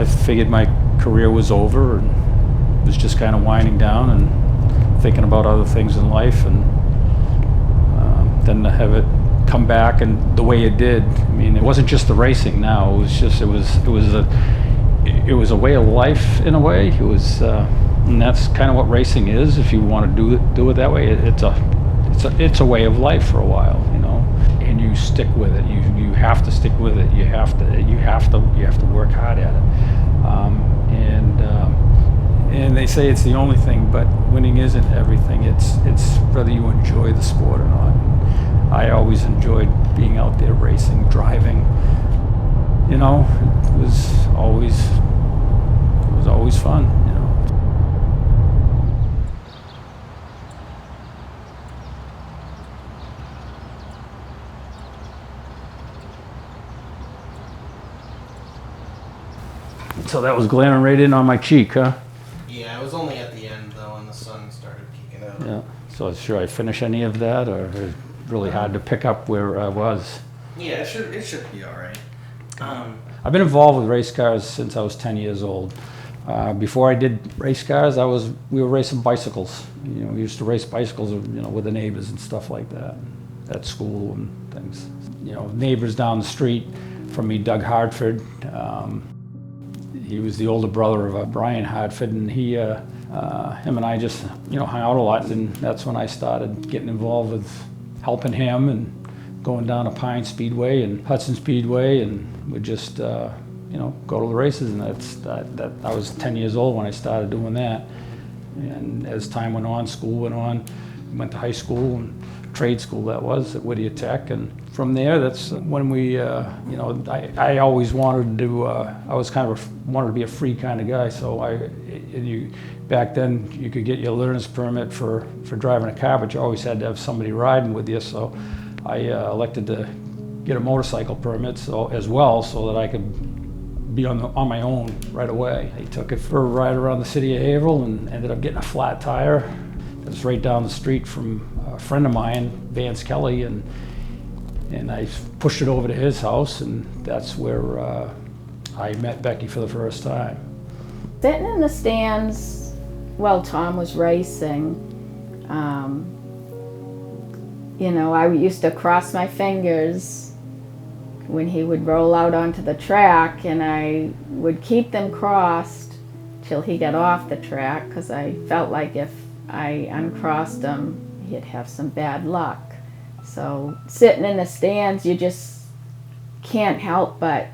figured my career was over and was just kind of winding down and thinking about other things in life, and then to have it come back and the way it did. I mean, it wasn't just the racing now. It was a way of life in a way. It was, and that's kind of what racing is. If you want to do it that way, it's a way of life for a while, you know. And you stick with it. You have to stick with it. You have to work hard at it. And they say it's the only thing, but winning isn't everything. It's whether you enjoy the sport or not. I always enjoyed being out there racing, driving. You know, it was always fun, you know. So that was glaring right in on my cheek, huh? Yeah, it was only at the end though when the sun started peeking out. Yeah. So should I finish any of that, or is it really hard to pick up where I was? Yeah, it should be all right. I've been involved with race cars since I was 10 years old. Before I did race cars, we were racing bicycles. You know, we used to race bicycles, you know, with the neighbors and stuff like that at school and things. You know, neighbors down the street from me, Doug Hartford. He was the older brother of Brian Hartford, and him and I just, you know, hung out a lot, and that's when I started getting involved with helping him and going down to Pine Speedway and Hudson Speedway, and we'd just, you know, go to the races. And I was 10 years old when I started doing that. And as time went on, school went on, went to high school and trade school, that was at Whittier Tech, and from there, that's when we, you know, I always wanted to, I was kind of wanted to be a free kind of guy. So back then you could get your learner's permit for driving a car, but you always had to have somebody riding with you. So I elected to get a motorcycle permit as well, so that I could be on my own right away. I took it for a ride around the city of Haverhill and ended up getting a flat tire. It was right down the street from a friend of mine, Vance Kelly, and I pushed it over to his house, and that's where I met Becky for the first time. Sitting in the stands while Tom was racing, you know, I used to cross my fingers when he would roll out onto the track, and I would keep them crossed till he got off the track, because I felt like if I uncrossed him, he'd have some bad luck. So sitting in the stands, you just can't help but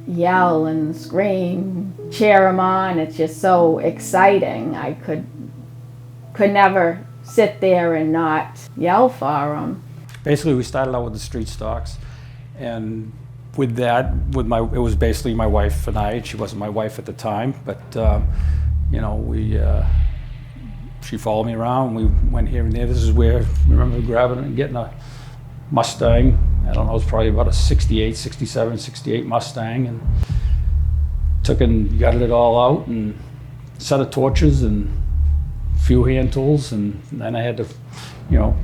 yell and scream, cheer him on. It's just so exciting. I could never sit there and not yell for him. Basically, we started out with the street stocks, and with that, it was basically my wife and I. She wasn't my wife at the time, but you know, she followed me around. We went here and there. This is where I remember grabbing and getting a Mustang. I don't know, it was probably about a 68, 67, 68 Mustang, and took and gutted it all out, and a set of torches and a few hand tools, and then I had to, you know,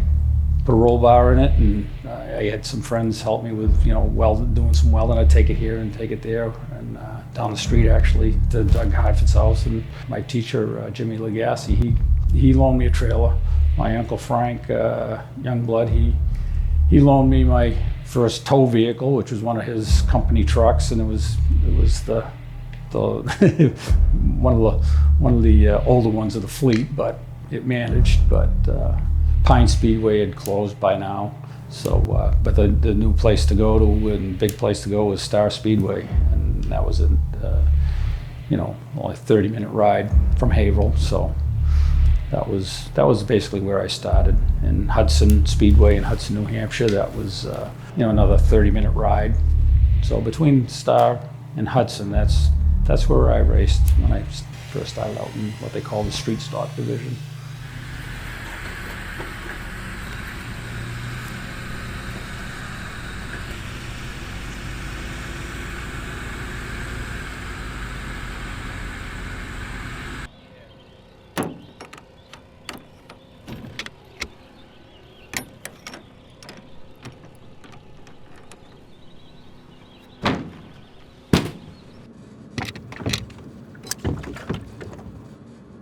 put a roll bar in it, and I had some friends help me with, you know, doing some welding. I'd take it here and take it there, and down the street actually to Doug Hartford's house. And my teacher, Jimmy Legassi, he loaned me a trailer. My Uncle Frank Youngblood, he loaned me my first tow vehicle, which was one of his company trucks, and it was the one of the older ones of the fleet, but it managed. But Pine Speedway had closed by now, so but the new place to go to and big place to go was Star Speedway, and that was you know, only a 30-minute ride from Haverhill. So that was basically where I started. In Hudson Speedway in Hudson, New Hampshire, that was you know, another 30-minute ride. So between Star and Hudson, that's where I raced when I first started out in what they call the street stock division.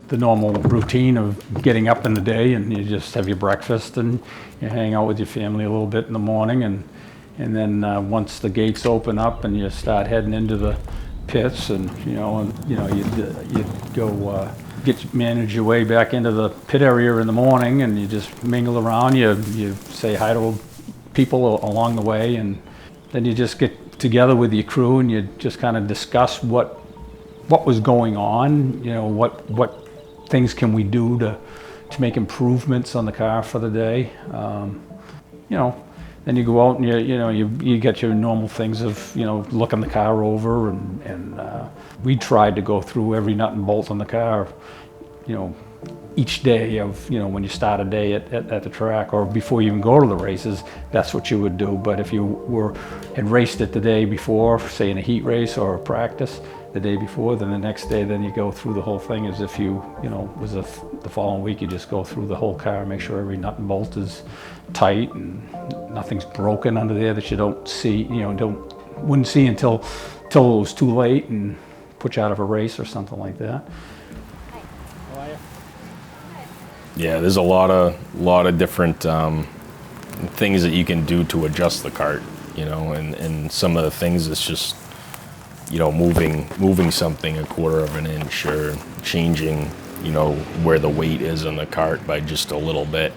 the normal routine of getting up in the day, and you just have your breakfast and you hang out with your family a little bit in the morning, and then once the gates open up and you start heading into the pits, and you go manage your way back into the pit area in the morning, and you just mingle around. You say hi to people along the way, and then you just get together with your crew and you just kind of discuss what was going on. What things can we do to make improvements on the car for the day. Then you go out and you get your normal things of looking the car over, and we tried to go through every nut and bolt on the car, each day of when you start a day at the track, or before you even go to the races. That's what you would do. But if you had raced it the day before, say in a heat race or a practice the day before, then the next day, then you go through the whole thing as if was the following week. You just go through the whole car, make sure every nut and bolt is tight and nothing's broken under there that you don't see, wouldn't see until it was too late and put you out of a race or something like that. Yeah, there's a lot of different things that you can do to adjust the cart, and some of the things it's just moving something a quarter of an inch, or changing where the weight is on the cart by just a little bit,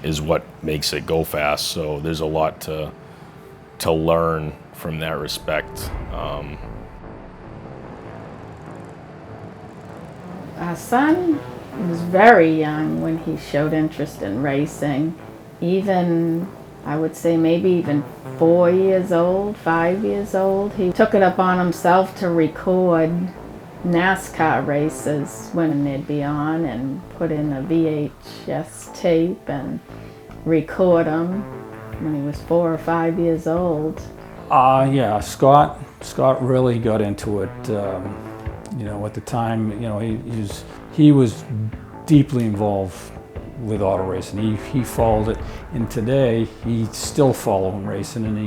is what makes it go fast. So there's a lot to learn from that respect. Our son was very young when he showed interest in racing. Even, I would say maybe even 4 years old, 5 years old. He took it upon himself to record NASCAR races when they'd be on, and put in a VHS tape and record them when he was 4 or 5 years old. Yeah, Scott really got into it. At the time, he was deeply involved with auto racing. He followed it, and today he's still following racing, and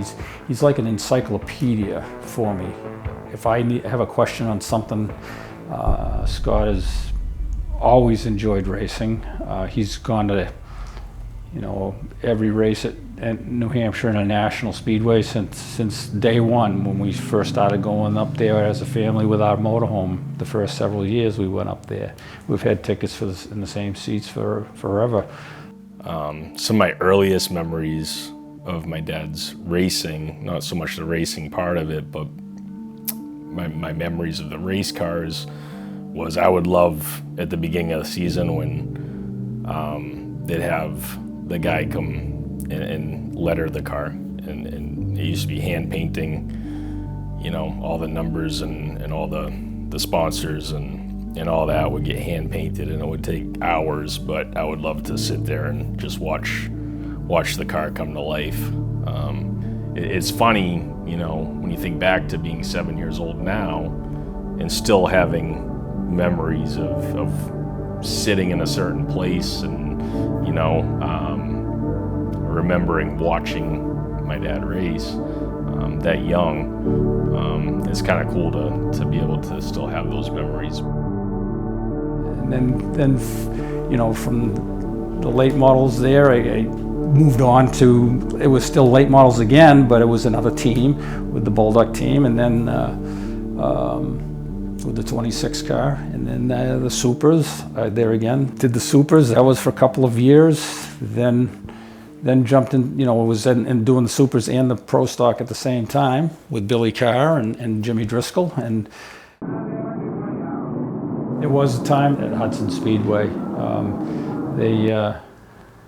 he's like an encyclopedia for me. If I have a question on something, Scott has always enjoyed racing. He's gone to every race at New Hampshire International Speedway since day one, when we first started going up there as a family with our motorhome. The first several years we went up there. We've had tickets in the same seats for forever. Some of my earliest memories of my dad's racing, not so much the racing part of it, but my memories of the race cars, was I would love at the beginning of the season when they'd have the guy come and letter the car, and it used to be hand painting, all the numbers and all the sponsors and all that would get hand painted, and it would take hours, but I would love to sit there and just watch the car come to life. It's funny, when you think back to being 7 years old now and still having memories of sitting in a certain place and remembering watching my dad race that young. It's kind of cool to be able to still have those memories. And then from the late models there, I moved on to, it was still late models again, but it was another team with the Bulldog team, and then with the 26 car, and then the Supers, there again. Did the Supers, that was for a couple of years, then jumped in, was in doing the Supers and the Pro Stock at the same time with Billy Carr and Jimmy Driscoll. And it was a time at Hudson Speedway.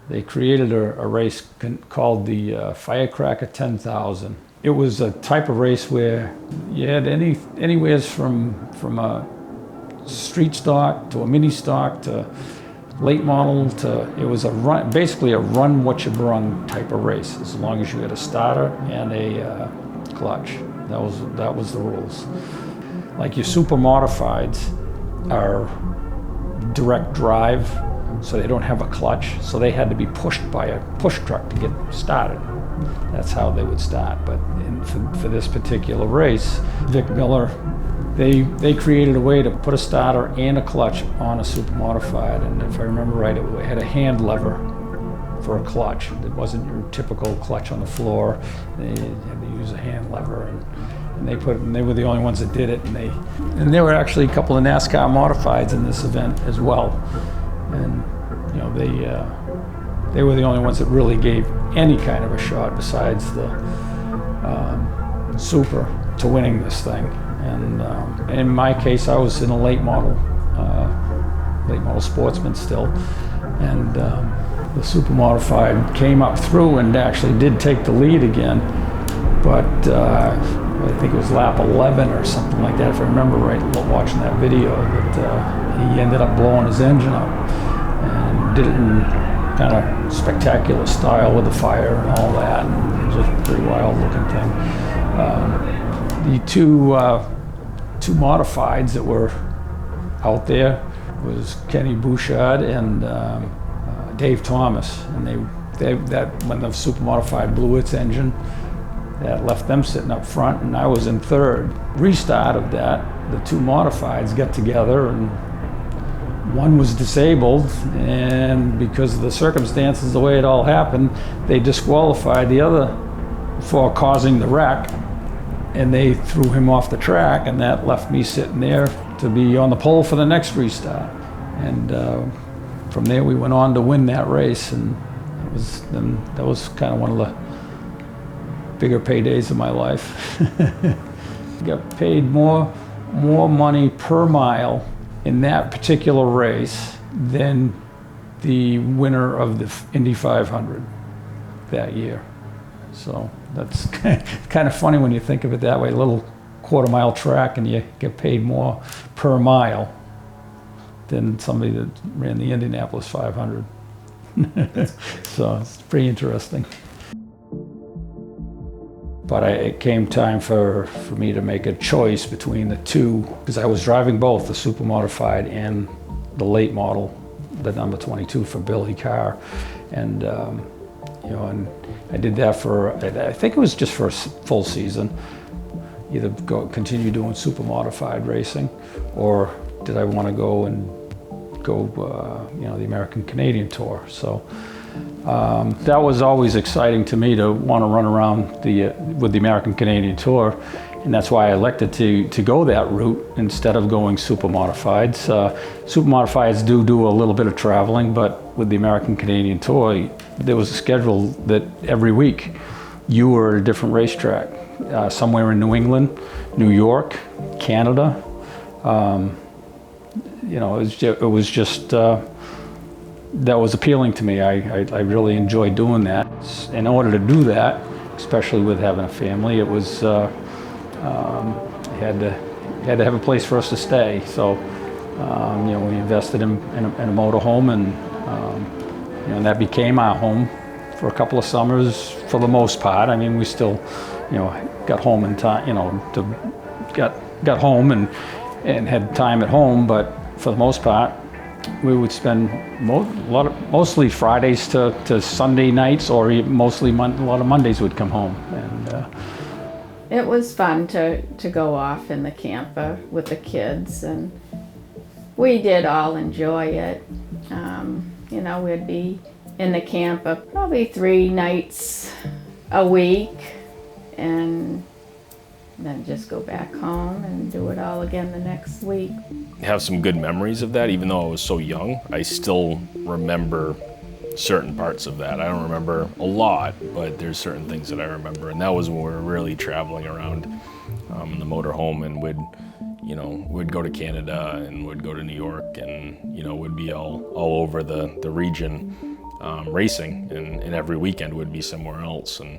They created a race called the Firecracker 10,000. It was a type of race where you had anywhere from a street stock to a mini stock to late model to, it was basically a run what you brung type of race, as long as you had a starter and a clutch. That was the rules. Like your super modifieds are direct drive, so they don't have a clutch, so they had to be pushed by a push truck to get started. That's how they would start. But for this particular race, Vic Miller they created a way to put a starter and a clutch on a super modified, and if I remember right, it had a hand lever for a clutch. It wasn't your typical clutch on the floor. They had to use a hand lever, and they were the only ones that did it, and there were actually a couple of NASCAR modifieds in this event as well, and you know they were the only ones that really gave any kind of a shot besides the super to winning this thing. And in my case, I was in a late model sportsman still, and the super modified came up through and actually did take the lead again, but I think it was lap 11 or something like that, if I remember right, watching that video, that he ended up blowing his engine up and did it in kind of spectacular style with the fire and all that, and it was a pretty wild looking thing. The two modifieds that were out there was Kenny Bouchard and Dave Thomas, and that when the super modified blew its engine, that left them sitting up front, and I was in third. Restart of that, the two modifieds got together, and one was disabled, and because of the circumstances, the way it all happened, they disqualified the other for causing the wreck, and they threw him off the track, and that left me sitting there to be on the pole for the next restart. And from there we went on to win that race, and that was kind of one of the bigger paydays of my life. Got paid more money per mile in that particular race than the winner of the Indy 500 that year. So that's kind of funny when you think of it that way, a little quarter-mile track, and you get paid more per mile than somebody that ran the Indianapolis 500. So it's pretty interesting. But it came time for me to make a choice between the two, because I was driving both the super modified and the late model, the number 22 for Billy Carr, and and I did that for, I think it was just for a full season. Either continue doing super modified racing, or did I want to go the American Canadian Tour. So that was always exciting to me, to want to run around with the American Canadian Tour, and that's why I elected to go that route instead of going super modifieds. Super modifieds do a little bit of traveling, but with the American Canadian Tour, there was a schedule that every week you were at a different racetrack, somewhere in New England, New York, Canada. It was just that was appealing to me. I really enjoyed doing that. In order to do that, especially with having a family, it was had to have a place for us to stay. So we invested in a motor home, and that became our home for a couple of summers for the most part. I mean, we still got home in time, got home and had time at home, but for the most part, we would spend mostly Fridays to Sunday nights, or mostly a lot of Mondays would come home. And it was fun to go off in the camper with the kids, and we did all enjoy it. We'd be in the camper probably 3 nights a week, and then just go back home and do it all again the next week. I have some good memories of that. Even though I was so young, I still remember certain parts of that. I don't remember a lot, but there's certain things that I remember, and that was when we were really traveling around in the motorhome, and we'd go to Canada and we'd go to New York, and would be all over the region racing, and every weekend would be somewhere else, and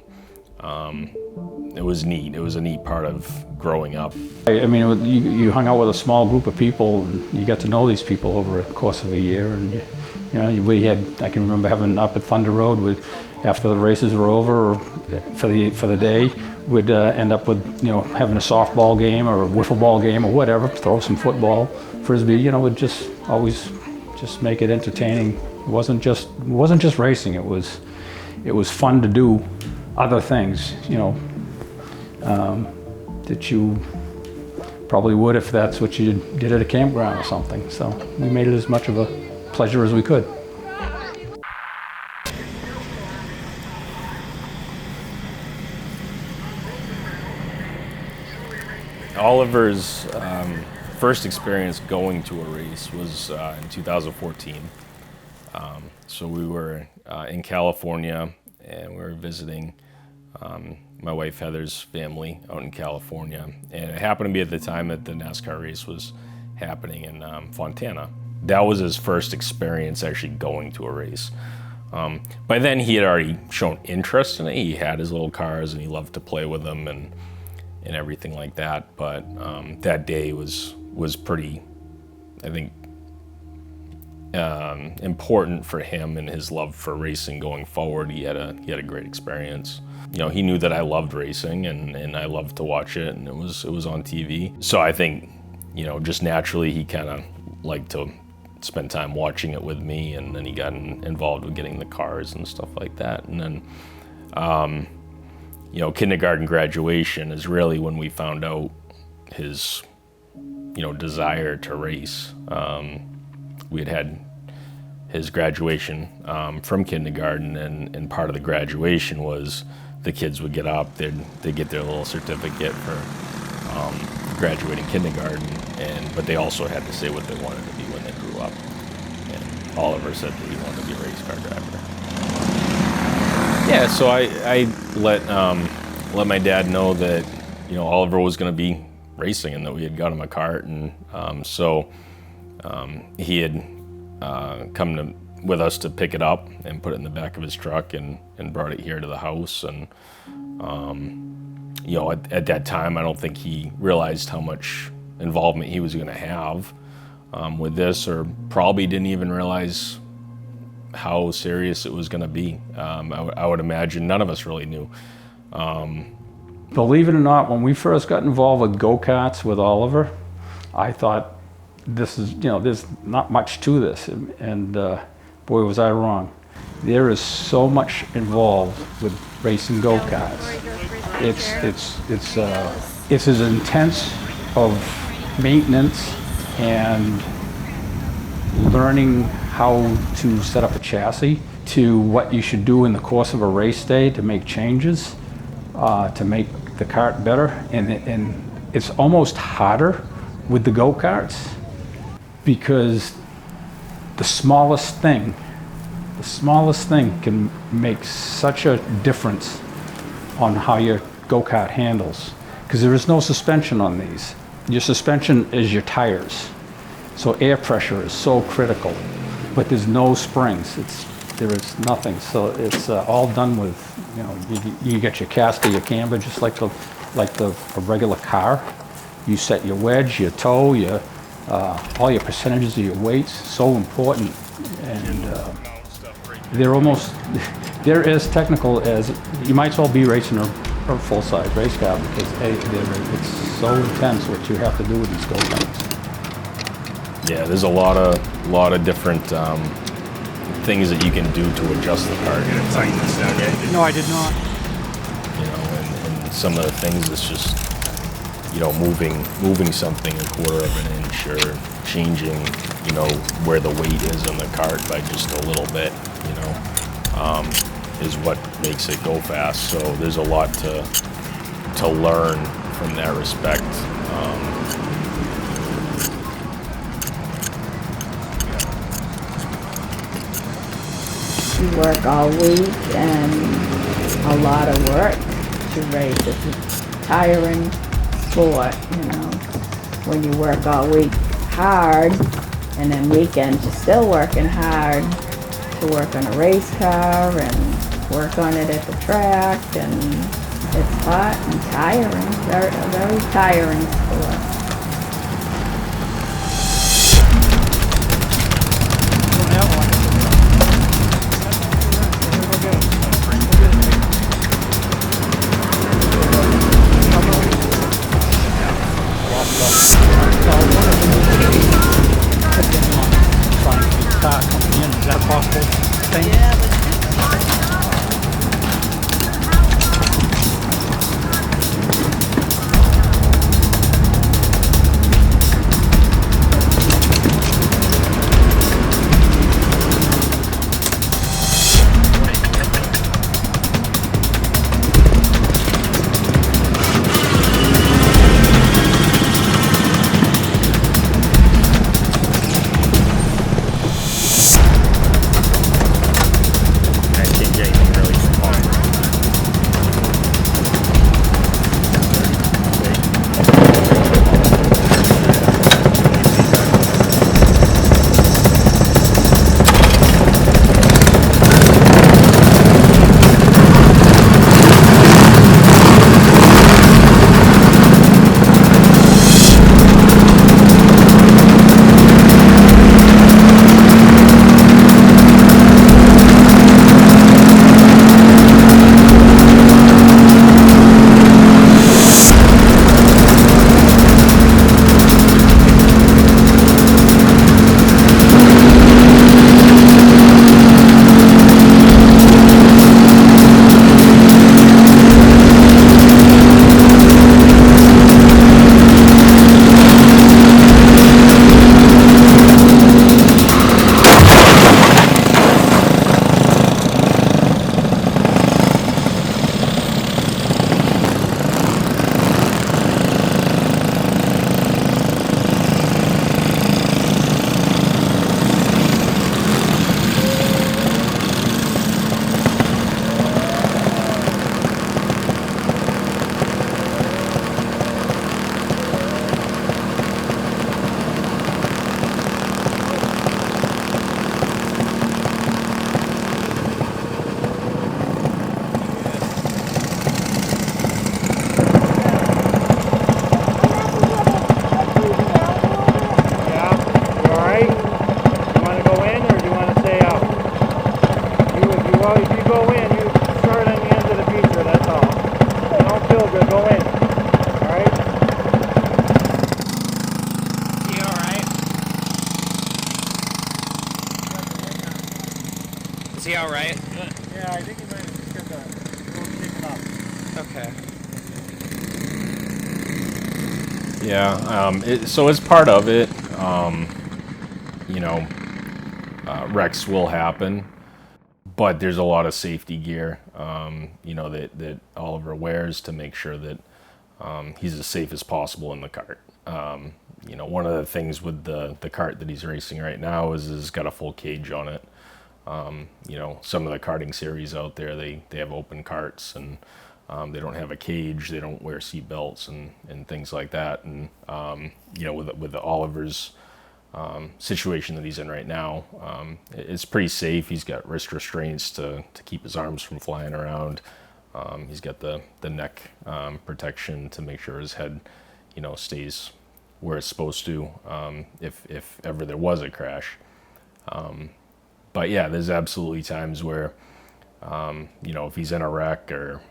it was neat. It was a neat part of growing up. I mean, you hung out with a small group of people, and you got to know these people over the course of a year. And I can remember having up at Thunder Road, after the races were over, or for the day, we'd end up with having a softball game or a wiffle ball game or whatever, throw some football, frisbee. Would just always just make it entertaining. It wasn't just racing. It was fun to do other things, that you probably would if that's what you did at a campground or something. So we made it as much of a pleasure as we could. Oliver's first experience going to a race was in 2014. So we were in California, and we were visiting my wife Heather's family out in California. And it happened to be at the time that the NASCAR race was happening in Fontana. That was his first experience actually going to a race. By then he had already shown interest in it. He had his little cars and he loved to play with them and everything like that. But that day was pretty, I think, important for him and his love for racing going forward. He had a great experience. You know, he knew that I loved racing and I loved to watch it, and it was on TV. So I think, you know, just naturally he kind of liked to spend time watching it with me, and then he got involved with getting the cars and stuff like that. And then, you know, kindergarten graduation is really when we found out his, you know, desire to race. We had his graduation from kindergarten, and part of the graduation was the kids would get up, they'd get their little certificate for graduating kindergarten, but they also had to say what they wanted to be when they grew up. And Oliver said that he wanted to be a race car driver. Yeah, so I let my dad know that, you know, Oliver was going to be racing and that we had got him a cart, and so he had come with us to pick it up and put it in the back of his truck and brought it here to the house. And you know, at that time, I don't think he realized how much involvement he was going to have with this, or probably didn't even realize how serious it was going to be. I would imagine none of us really knew. Believe it or not, when we first got involved with go-karts with Oliver, I thought, this is, you know, there's not much to this, and boy, was I wrong. There is so much involved with racing go-karts. It's as intense of maintenance and learning how to set up a chassis to what you should do in the course of a race day to make changes, to make the kart better, and it's almost harder with the go-karts, because the smallest thing can make such a difference on how your go-kart handles, because there is no suspension on these. Your suspension is your tires, so air pressure is so critical, but there's no springs. There is nothing, so it's all done with, you know, you get your caster, your camber, just like a regular car. You set your wedge, your toe, all your percentages of your weights, so important. And they're as technical as, you might as well be racing a full-size race car, because it's so intense what you have to do with these go-karts. Yeah, there's a lot of different things that you can do to adjust the car. No, I did not. You know, and some of the things, it's just, you know, moving something a quarter of an inch, or changing, you know, where the weight is on the cart by just a little bit, you know, is what makes it go fast. So there's a lot to learn from that respect. You work all week, and a lot of work to race. It's a tiring sport, you know. When you work all week hard, and then weekends you're still working hard to work on a race car and work on it at the track, and it's hot and tiring, very tiring sport. Okay. Yeah, so it's part of it. You know, wrecks will happen, but there's a lot of safety gear, that Oliver wears to make sure that he's as safe as possible in the cart. One of the things with the cart that he's racing right now is it's got a full cage on it. Some of the karting series out there, they have open carts and they don't have a cage, they don't wear seat belts and things like that. And, with the Oliver's situation that he's in right now, it's pretty safe. He's got wrist restraints to keep his arms from flying around. He's got the neck protection to make sure his head, stays where it's supposed to if ever there was a crash. But yeah, there's absolutely times where, if he's in a wreck or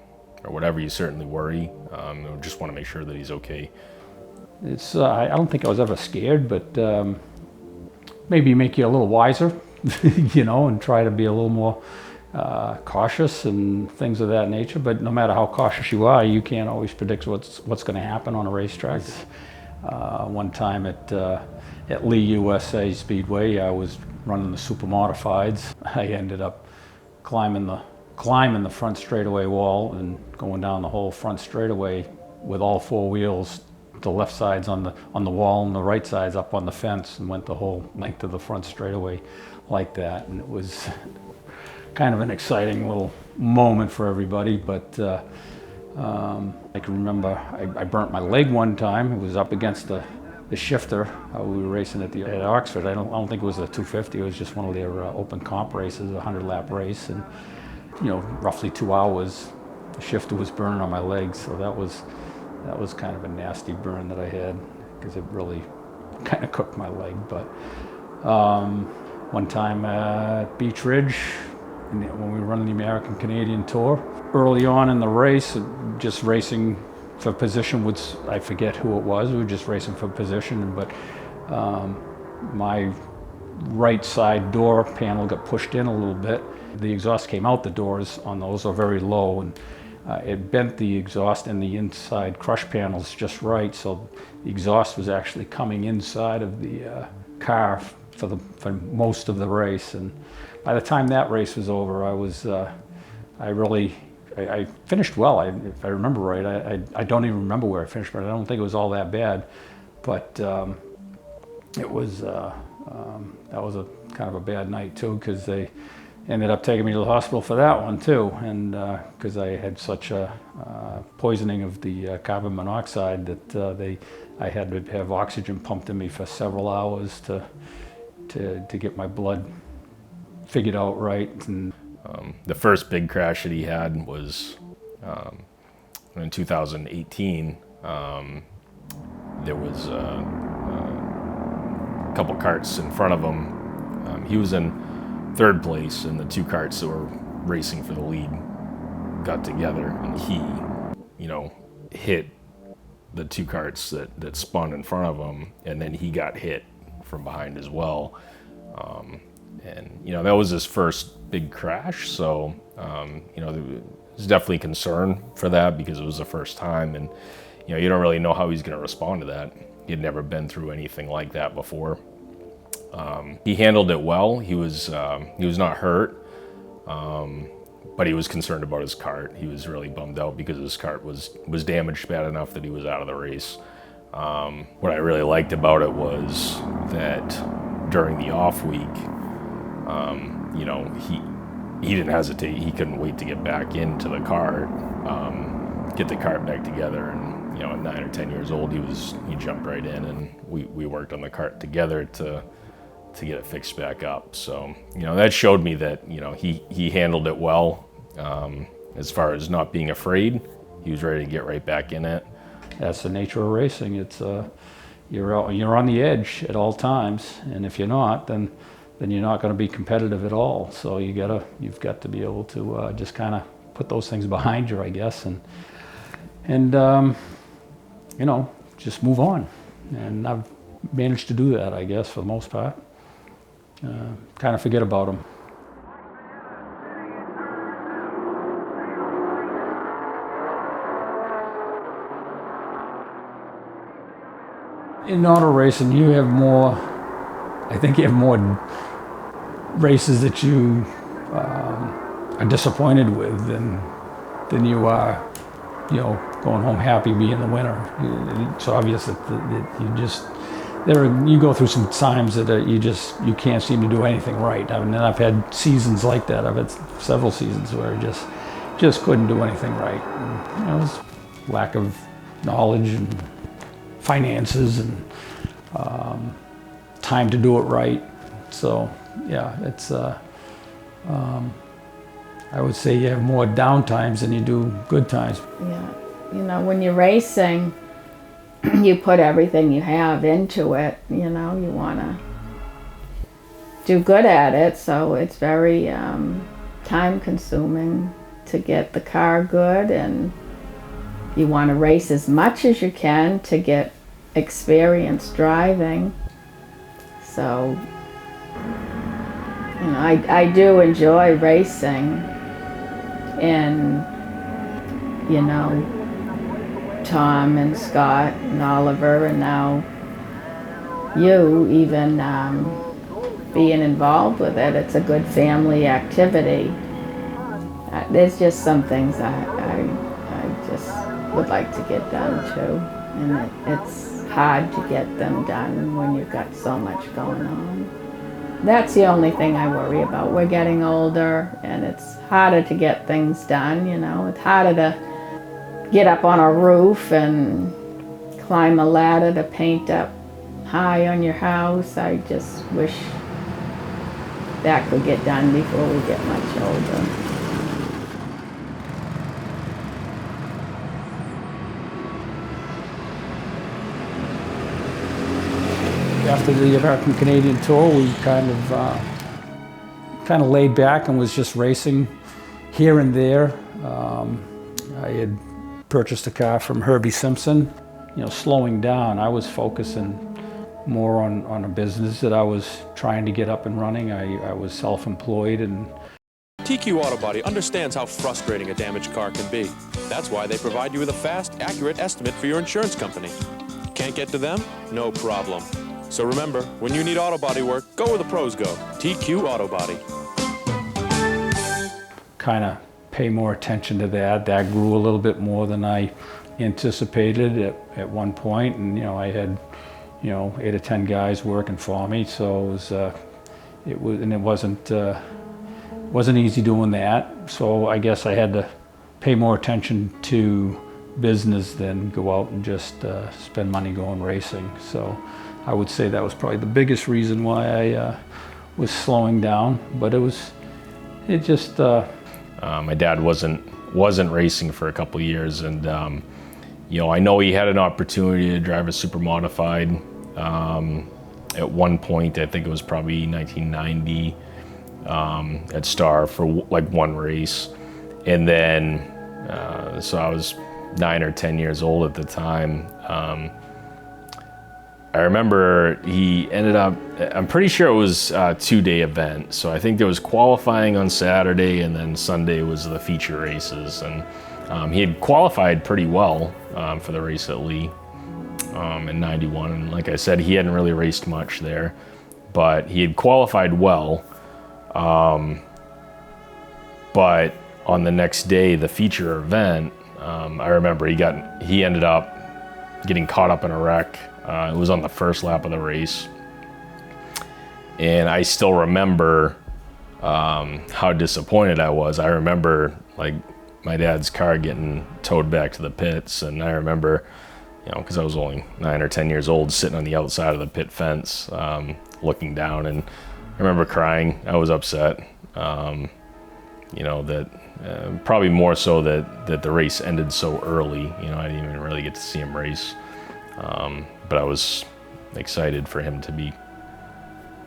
whatever, you certainly worry. You just want to make sure that he's okay. It's I don't think I was ever scared, but maybe make you a little wiser, and try to be a little more cautious and things of that nature. But no matter how cautious you are, you can't always predict what's going to happen on a racetrack. One time at Lee USA Speedway, I was running the super modifieds. I ended up climbing the front straightaway wall and going down the whole front straightaway with all four wheels. The left side's on the wall and the right side's up on the fence, and went the whole length of the front straightaway like that. And it was kind of an exciting little moment for everybody. But I can remember I burnt my leg one time. It was up against the shifter. We were racing at Oxford. I don't think it was a 250. It was just one of their open comp races, a 100-lap race, and roughly 2 hours. The shifter was burning on my leg, so that was kind of a nasty burn that I had, because it really kind of cooked my leg. But one time at Beach Ridge, when we were running the American Canadian Tour, early on in the race, just racing for position I forget who it was. We were just racing for position, but my right side door panel got pushed in a little bit. The exhaust came out the doors on those are very low, and it bent the exhaust and the inside crush panels just right, so the exhaust was actually coming inside of the car for most of the race. And by the time that race was over, I finished well. If I remember right, I don't even remember where I finished, but I don't think it was all that bad. But it was that was a kind of a bad night too, because they ended up taking me to the hospital for that one too, and because I had such a poisoning of the carbon monoxide that I had to have oxygen pumped in me for several hours to get my blood figured out right. And the first big crash that he had was in 2018. There was a couple carts in front of him. He was in third place, and the two carts that were racing for the lead got together, and he, hit the two carts that spun in front of him, and then he got hit from behind as well. And that was his first big crash, so there was definitely concern for that, because it was the first time, and you don't really know how he's going to respond to that. He had never been through anything like that before. He handled it well. He was not hurt, but he was concerned about his cart. He was really bummed out because his cart was damaged bad enough that he was out of the race. What I really liked about it was that during the off week, he didn't hesitate. He couldn't wait to get back into the cart, get the cart back together, and at 9 or 10 years old, he jumped right in, and we worked on the cart together to get it fixed back up. So that showed me that he handled it well. As far as not being afraid, he was ready to get right back in it. That's the nature of racing. It's you're on the edge at all times, and if you're not, then you're not going to be competitive at all. So you've got to be able to just kind of put those things behind you, I guess, and just move on. And I've managed to do that, I guess, for the most part. Kind of forget about them. In auto racing, you have more, I think you have more races that you are disappointed with than you are, going home happy being the winner. It's obvious that you just, you go through some times that you can't seem to do anything right. I mean, and I've had seasons like that. I've had several seasons where I just couldn't do anything right. And, it was lack of knowledge and finances and time to do it right. So yeah, it's I would say you have more down times than you do good times. Yeah, when you're racing, you put everything you have into it. You want to do good at it, so it's very time consuming to get the car good, and you want to race as much as you can to get experience driving. So I do enjoy racing, and Tom and Scott and Oliver, and now you even being involved with it. It's a good family activity. There's just some things I just would like to get done too, and it's hard to get them done when you've got so much going on. That's the only thing I worry about. We're getting older, and it's harder to get things done. It's harder to get up on a roof and climb a ladder to paint up high on your house. I just wish that could get done before we get much older. After the American Canadian Tour, we kind of laid back and was just racing here and there. I had purchased a car from Herbie Simpson. Slowing down, I was focusing more on a business that I was trying to get up and running. I was self-employed, and TQ Auto Body understands how frustrating a damaged car can be. That's why they provide you with a fast, accurate estimate for your insurance company. Can't get to them? No problem. So remember, when you need auto body work, go where the pros go. TQ Auto Body. kind of pay more attention to that. That grew a little bit more than I anticipated at one point, and I had 8 or 10 guys working for me, so it wasn't easy doing that. So I guess I had to pay more attention to business than go out and just spend money going racing. So I would say that was probably the biggest reason why I was slowing down. But my dad wasn't racing for a couple of years, and I know he had an opportunity to drive a super modified at one point. I think it was probably 1990 at Star for like one race, and then so I was 9 or 10 years old at the time. I remember he ended up, I'm pretty sure it was a 2-day event. So I think there was qualifying on Saturday, and then Sunday was the feature races. And he had qualified pretty well for the race at Lee in 91. And like I said, he hadn't really raced much there, but he had qualified well. But on the next day, the feature event, I remember he ended up getting caught up in a wreck. It was on the first lap of the race. And I still remember how disappointed I was. I remember like my dad's car getting towed back to the pits, and I remember, because I was only 9 or 10 years old, sitting on the outside of the pit fence, looking down, and I remember crying. I was upset. That probably more so that the race ended so early. I didn't even really get to see him race. But I was excited for him to be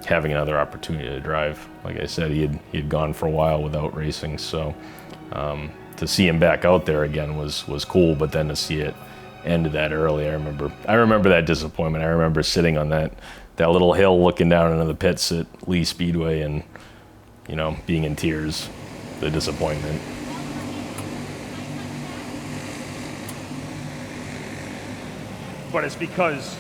having another opportunity to drive. Like I said, he had gone for a while without racing, so to see him back out there again was cool. But then to see it ended that early, I remember that disappointment. I remember sitting on that little hill looking down into the pits at Lee Speedway and being in tears, the disappointment. But it's because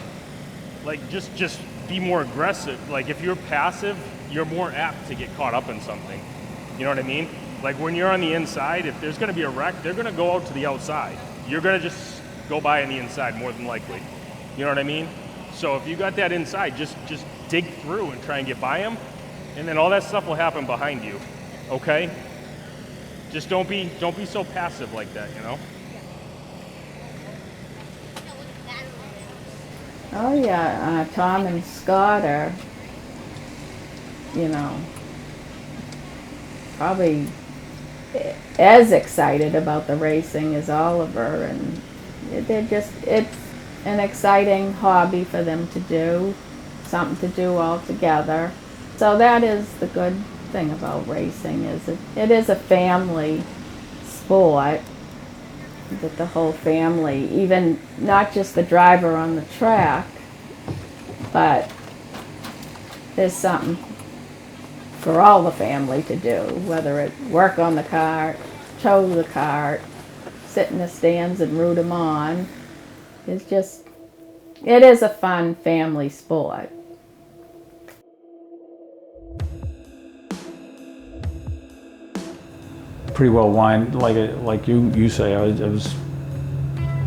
Like, just be more aggressive. Like, if you're passive, you're more apt to get caught up in something. You know what I mean? Like, when you're on the inside, if there's gonna be a wreck, they're gonna go out to the outside. You're gonna just go by on the inside more than likely. You know what I mean? So if you got that inside, just dig through and try and get by them, and then all that stuff will happen behind you, okay? Just don't be so passive like that, you know? Oh yeah, Tom and Scott are, you know, probably as excited about the racing as Oliver, and it's an exciting hobby for them to do, something to do all together. So that is the good thing about racing, is it is a family sport, that the whole family, even not just the driver on the track, but there's something for all the family to do, whether it work on the cart, tow the cart, sit in the stands and root them on. It is a fun family sport. Pretty well wind, like you say. I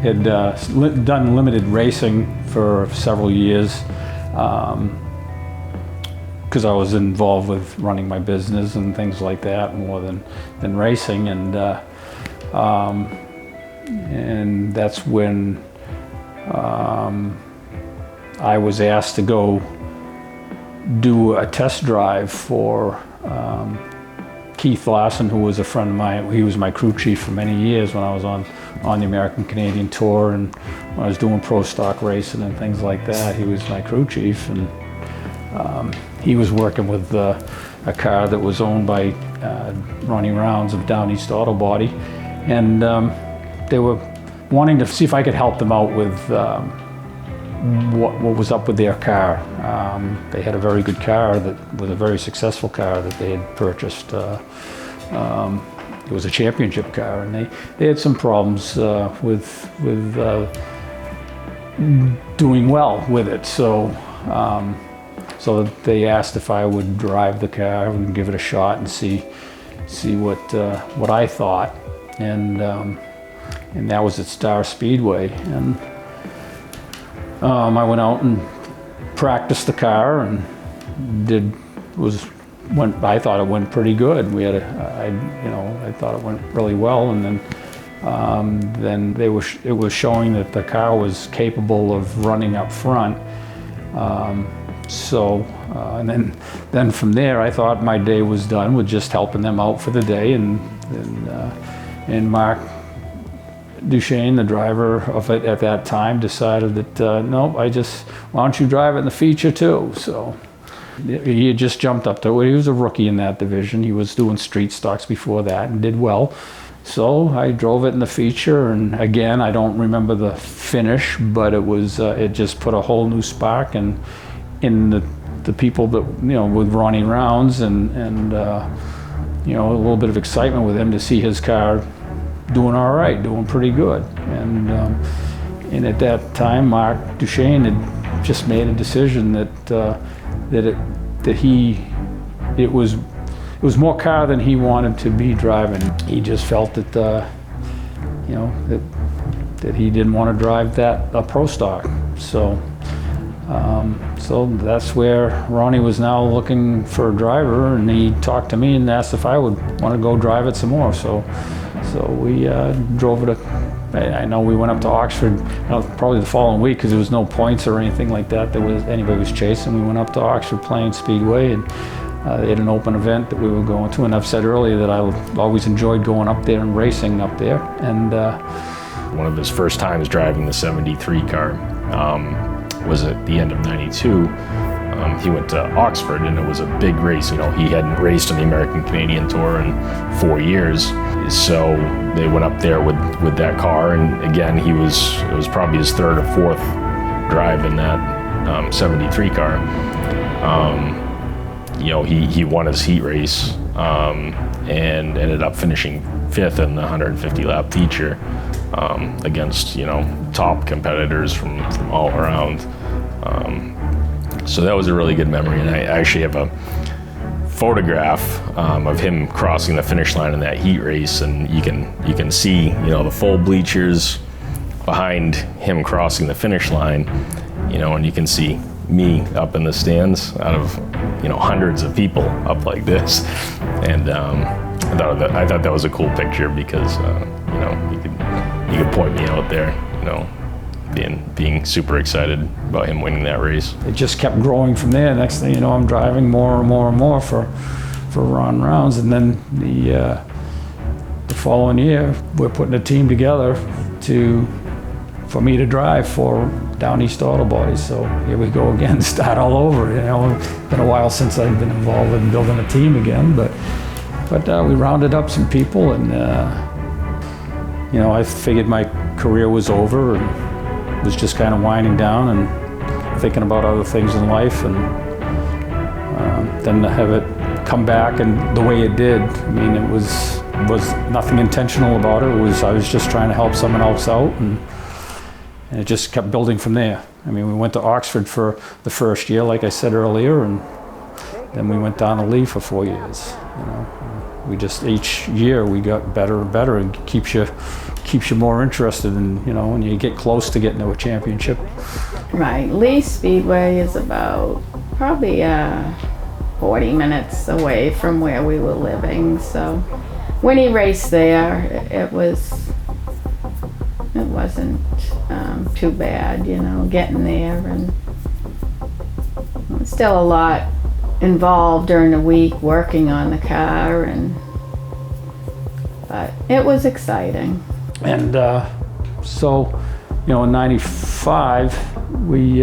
had done limited racing for several years because I was involved with running my business and things like that more than racing, and that's when I was asked to go do a test drive for Keith Larson, who was a friend of mine. He was my crew chief for many years when I was on the American Canadian Tour, and when I was doing pro stock racing and things like that, he was my crew chief, and he was working with a car that was owned by Ronnie Rounds of Down East Auto Body, and they were wanting to see if I could help them out with what was up with their car. They had a very good car that was a very successful car that they had purchased. It was a championship car, and they had some problems with doing well with it. So they asked if I would drive the car and give it a shot and see what I thought, and that was at Star Speedway. And I went out and practiced the car and I thought it went pretty good. We had I thought it went really well, and then it was showing that the car was capable of running up front. And then from there, I thought my day was done with just helping them out for the day, and Mark Duchesne, the driver of it at that time, decided that no, why don't you drive it in the feature too? So he had just jumped up to it. He was a rookie in that division. He was doing street stocks before that and did well. So I drove it in the feature, and again, I don't remember the finish, but it just put a whole new spark in the people that, with Ronnie Rounds, and a little bit of excitement with him to see his car doing all right, doing pretty good. And at that time, Mark Duchesne had just made a decision that it was more car than he wanted to be driving. He just felt that that he didn't want to drive a pro stock. So that's where Ronnie was now looking for a driver, and he talked to me and asked if I would want to go drive it some more. So we drove it. I know we went up to Oxford probably the following week, because there was no points or anything like that anybody was chasing. We went up to Oxford Plains Speedway, and they had an open event that we were going to. And I've said earlier that I always enjoyed going up there and racing up there. And one of his first times driving the 73 car was at the end of '92. He went to Oxford, and it was a big race. He hadn't raced on the American Canadian Tour in 4 years. So they went up there with that car, and again, it was probably his third or fourth drive in that 73 car. He won his heat race and ended up finishing fifth in the 150 lap feature against top competitors from all around. So that was a really good memory, and I actually have a photograph of him crossing the finish line in that heat race, and you can see, you know, the full bleachers behind him crossing the finish line, you know, and you can see me up in the stands out of, you know, hundreds of people up like this. And I thought that was a cool picture because you know, you could point me out there, you know, being super excited about him winning that race. It just kept growing from there. Next thing you know, I'm driving more and more and more for Ron rounds, and then the following year, we're putting a team together for me to drive for Down East Auto Bodies. So here we go again, start all over. You know, it's been a while since I've been involved in building a team again, but we rounded up some people, and you know, I figured my career was over and was just kind of winding down and thinking about other things in life, and then to have it come back and the way it did, I mean, it was nothing intentional about it. I was just trying to help someone else out, and it just kept building from there. I mean, we went to Oxford for the first year, like I said earlier, and then we went down to Lee for 4 years. You know, we just, each year we got better and better, and keeps you more interested in, you know, when you get close to getting to a championship. Right, Lee Speedway is about probably 40 minutes away from where we were living. So when he raced there, it wasn't too bad, you know, getting there, and still a lot involved during the week working on the car, but it was exciting. And so, you know, in '95, we,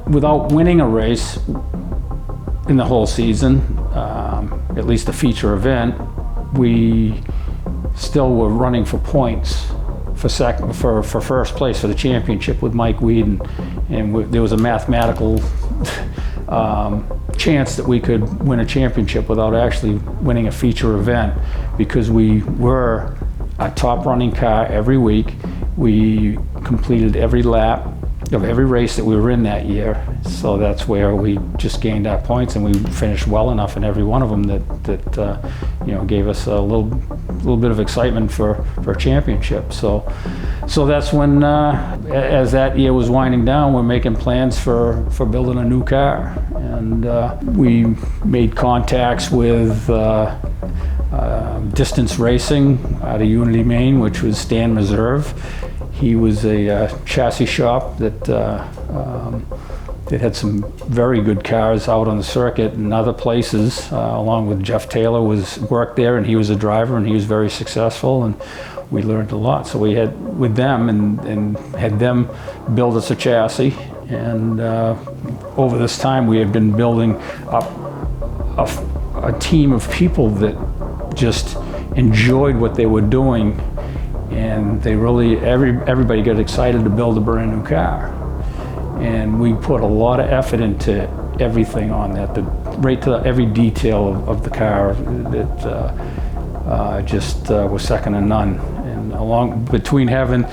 without winning a race in the whole season, at least a feature event, we still were running for points for first place for the championship with Mike Weed, and there was a mathematical chance that we could win a championship without actually winning a feature event, because we were a top running car every week. We completed every lap of every race that we were in that year, so that's where we just gained our points, and we finished well enough in every one of them that you know, gave us a little bit of excitement for a championship. So that's when, as that year was winding down, we're making plans for building a new car, and we made contacts with Distance Racing out of Unity, Maine, which was Stan Meserve. He was a chassis shop that had some very good cars out on the circuit and other places, along with Jeff Taylor worked there, and he was a driver, and he was very successful, and we learned a lot. So we had with them and had them build us a chassis, and over this time we had been building up a team of people that just enjoyed what they were doing, and they really, everybody got excited to build a brand new car. And we put a lot of effort into everything on that, right to every detail of the car that just was second to none. And between having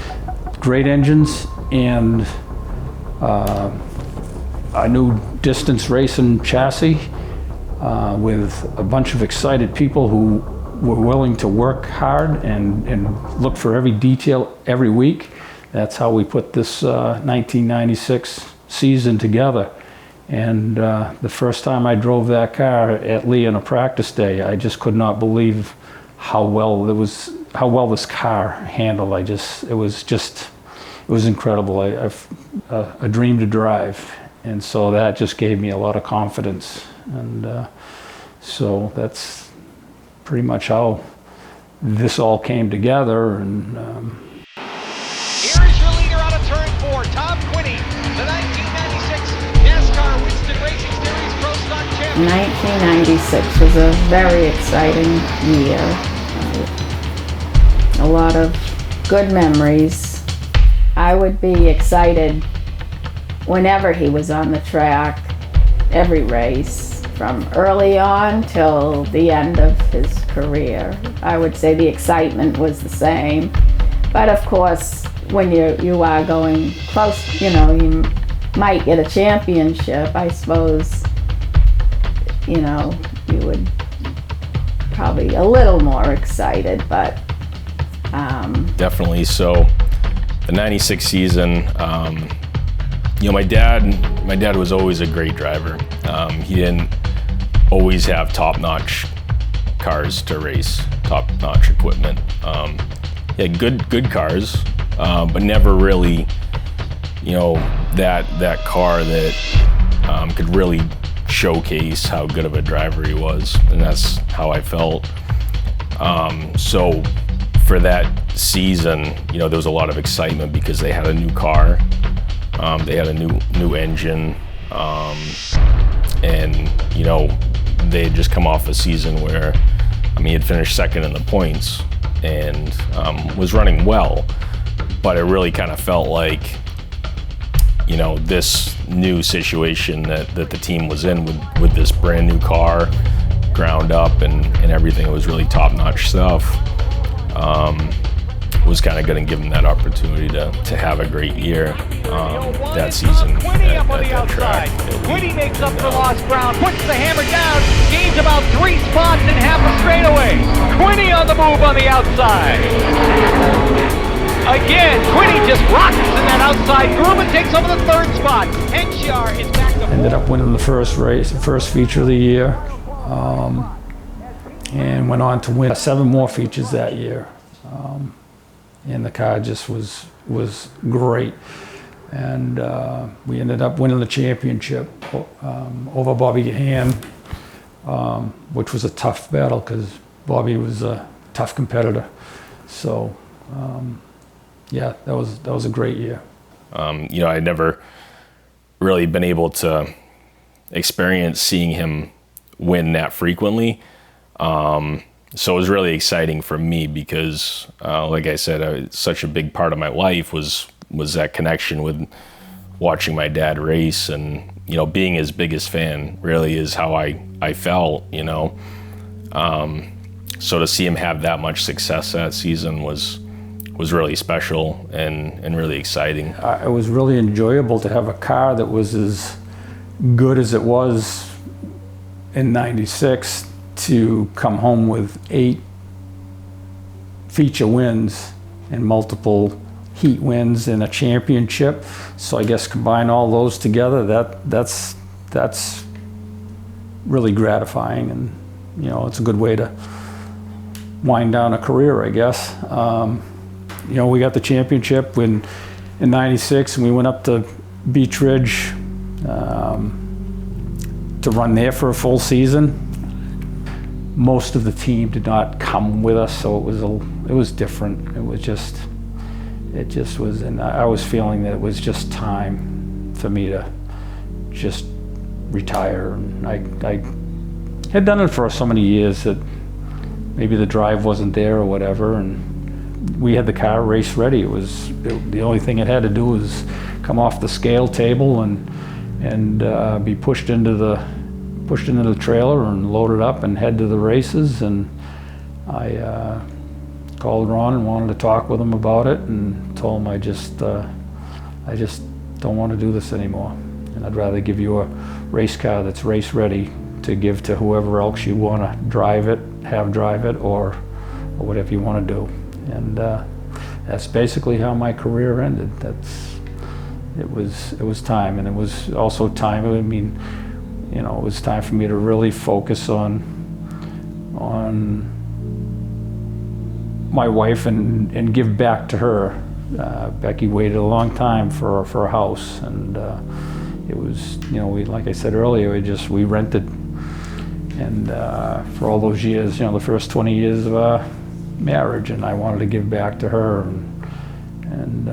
great engines and a new distance racing chassis with a bunch of excited people who were willing to work hard and look for every detail every week. That's how we put this 1996 season together. And the first time I drove that car at Lee on a practice day, I just could not believe how well this car handled. It was incredible. A dream to drive. And so that just gave me a lot of confidence. And so that's pretty much how this all came together. And here is your leader out of turn 4, Tom Quinney, the 1996 NASCAR Winston Racing Series Pro Stock Champion. 1996 was a very exciting year. A lot of good memories. I would be excited whenever he was on the track, every race, from early on till the end of his career. I would say the excitement was the same. But of course, when you are going close, you know, you might get a championship, I suppose, you know, you would probably a little more excited, but definitely. So the 96 season, you know, my dad was always a great driver. He didn't always have top-notch cars to race, top-notch equipment. He had good cars, but never really, you know, that car that could really showcase how good of a driver he was, and that's how I felt. So for that season, you know, there was a lot of excitement because they had a new car, they had a new engine, and you know, they had just come off a season where, I mean, he had finished second in the points and was running well, but it really kind of felt like, you know, this new situation that the team was in with this brand new car, ground up and everything. It was really top-notch stuff. Was kind of going to give him that opportunity to have a great year that season at that track. Quinney makes up for lost ground, puts the hammer down, gains about 3 spots in half a straightaway. Quinney on the move on the outside. Again, Quinney just rocks in that outside groove and takes over the 3rd spot. Hampshire is back to Ended up winning the first race, the first feature of the year, and went on to win 7 more features that year. And the car just was great. And we ended up winning the championship over Bobby Gahan, which was a tough battle because Bobby was a tough competitor. So, yeah, that was a great year. You know, I'd never really been able to experience seeing him win that frequently. So it was really exciting for me because, like I said, such a big part of my life was that connection with watching my dad race, and, you know, being his biggest fan really is how I felt, you know. So to see him have that much success that season was really special and really exciting. It was really enjoyable to have a car that was as good as it was in '96 to come home with 8 feature wins and multiple heat wins and a championship. So I guess combine all those together, that's really gratifying, and, you know, it's a good way to wind down a career, I guess. You know, we got the championship in '96, and we went up to Beech Ridge to run there for a full season. Most of the team did not come with us, so it was different. It just was, and I was feeling that it was just time for me to just retire. And I had done it for so many years that maybe the drive wasn't there or whatever, and we had the car race ready. The only thing it had to do was come off the scale table and be pushed into the trailer and loaded up and head to the races. And I called Ron and wanted to talk with him about it, and told him I just don't want to do this anymore, and I'd rather give you a race car that's race ready to give to whoever else you want to drive it, or whatever you want to do. And that's basically how my career ended. It was time, and it was also time. I mean, you know, it was time for me to really focus on my wife and give back to her. Becky waited a long time for a house, and it was, you know, like I said earlier, we rented, and for all those years, you know, the first 20 years of our marriage, and I wanted to give back to her, and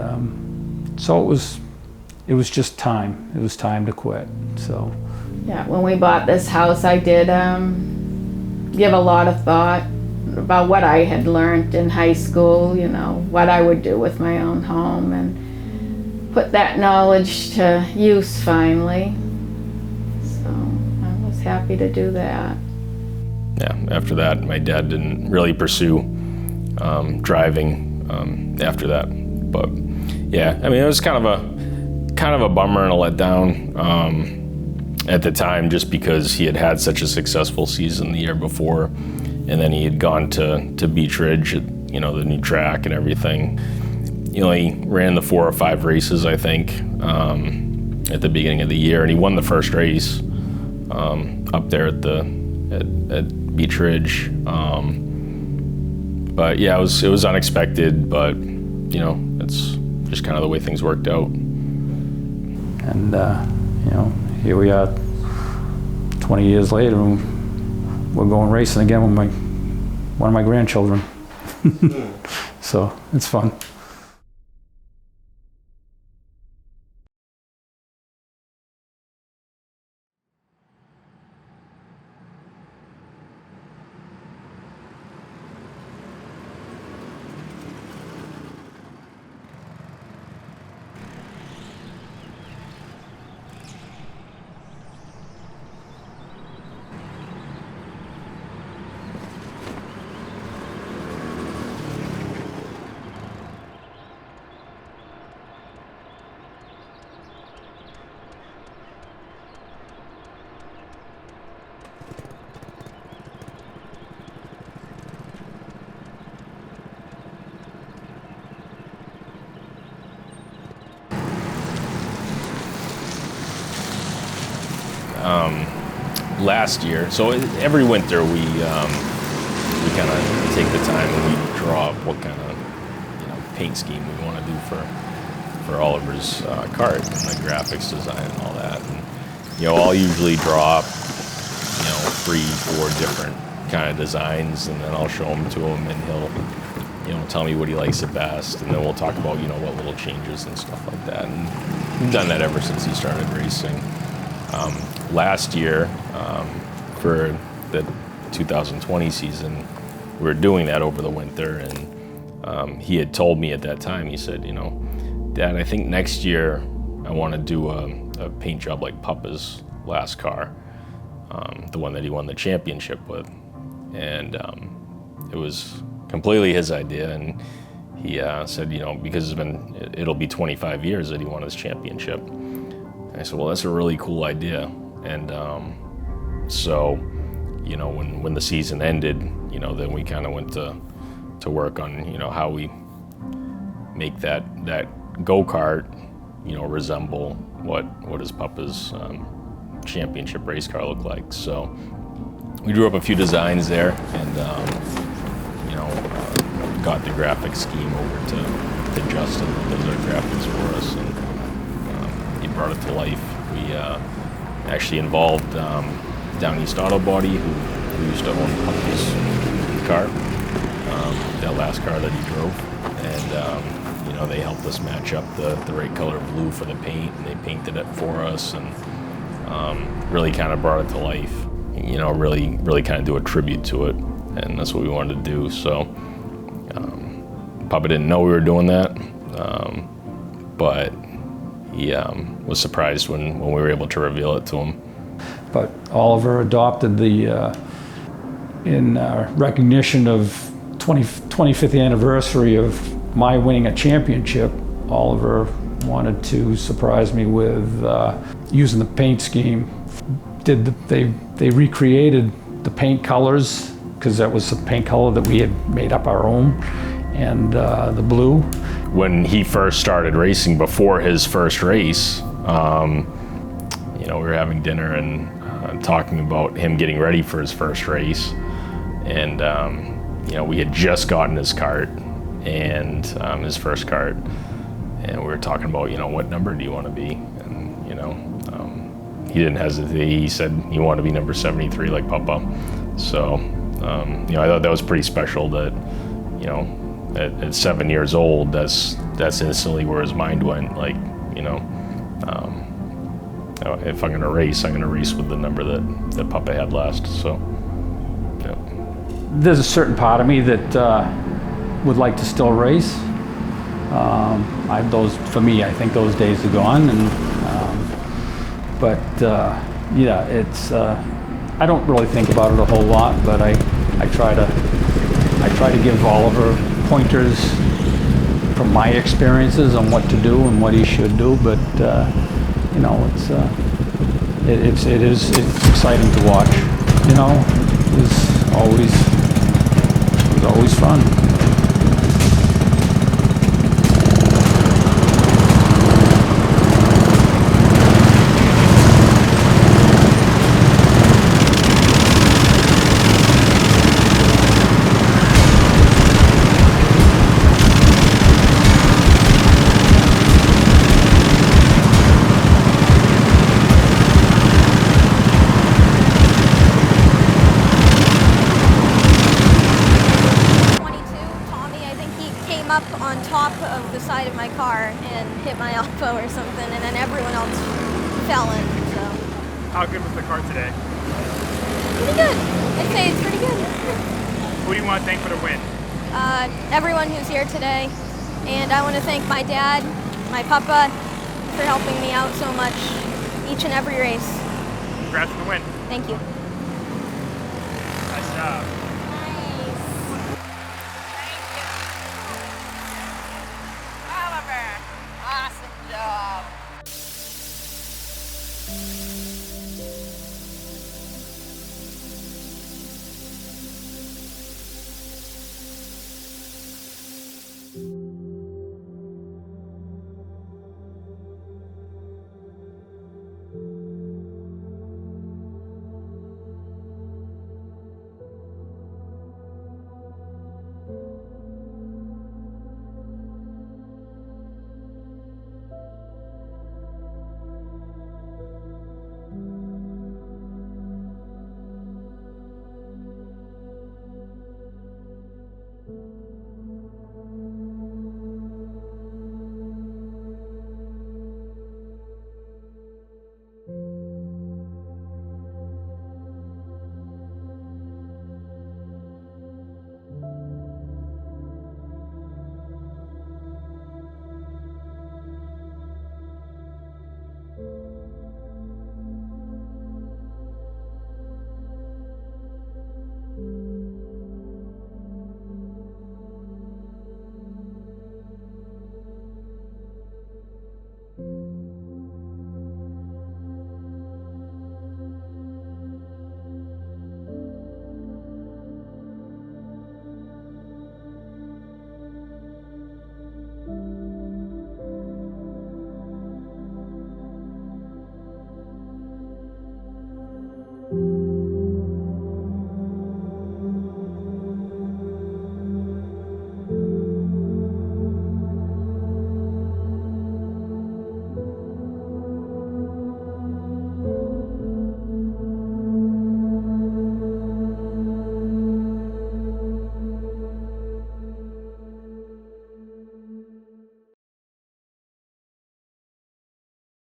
so it was just time. It was time to quit. So. Yeah, when we bought this house, I did give a lot of thought about what I had learned in high school, you know, what I would do with my own home, and put that knowledge to use finally. So I was happy to do that. Yeah, after that, my dad didn't really pursue driving after that. But yeah, I mean, it was kind of a bummer and a letdown at the time, just because he had had such a successful season the year before, and then he had gone to Beach Ridge, the new track and everything. He ran the 4 or 5 races, I think, at the beginning of the year, and he won the first race up there at Beach Ridge. But yeah, it was unexpected, but it's just kind of the way things worked out. And here we are 20 years later, and we're going racing again with one of my grandchildren. So it's fun. Last year, so every winter we kind of take the time and we draw up what kind of paint scheme we want to do for Oliver's cart, and the graphics design and all that. And I'll usually draw up 3-4 different kind of designs, and then I'll show them to him, and he'll tell me what he likes the best, and then we'll talk about what little changes and stuff like that. And we've done that ever since he started racing. Last year, for the 2020 season, we were doing that over the winter, and he had told me at that time, he said, Dad, I think next year I want to do a paint job like Papa's last car, the one that he won the championship with. And it was completely his idea, and he said, because it'll be 25 years that he won his championship. And I said, well, that's a really cool idea. And so, when the season ended, then we kind of went to work on, how we make that go-kart, resemble what his Papa's championship race car looked like. So we drew up a few designs there, and got the graphic scheme over to Justin, who does our graphics for us, and he brought it to life. We actually involved Down East Auto Body, who used to own Papa's car, that last car that he drove, and they helped us match up the right color blue for the paint, and they painted it for us, and really kind of brought it to life. Really kind of do a tribute to it, and that's what we wanted to do. So Papa didn't know we were doing that, but he was surprised when we were able to reveal it to him. But Oliver adopted in recognition of 25th anniversary of my winning a championship, Oliver wanted to surprise me with using the paint scheme. They recreated the paint colors, because that was the paint color that we had made up our own, and the blue. When he first started racing, before his first race, we were having dinner and talking about him getting ready for his first race, and we had just gotten his cart, and his first cart, and we were talking about what number do you want to be, and he didn't hesitate. He said he wanted to be number 73 like Papa. So I thought that was pretty special that at 7 years old, that's instantly where his mind went. Like, if I'm gonna race with the number that Papa had last. So, yeah. There's a certain part of me that would like to still race. For me, I think those days are gone. And it's. I don't really think about it a whole lot, but I try to give Oliver pointers from my experiences on what to do and what he should do, but you know, it's exciting to watch. You know, it was always fun. Up on top of the side of my car and hit my elbow or something, and then everyone else fell in. So. How good was the car today? Pretty good. I'd say it's pretty good. Who do you want to thank for the win? Everyone who's here today, and I want to thank my dad, my papa, for helping me out so much each and every race. Congrats on the win. Thank you. Nice job.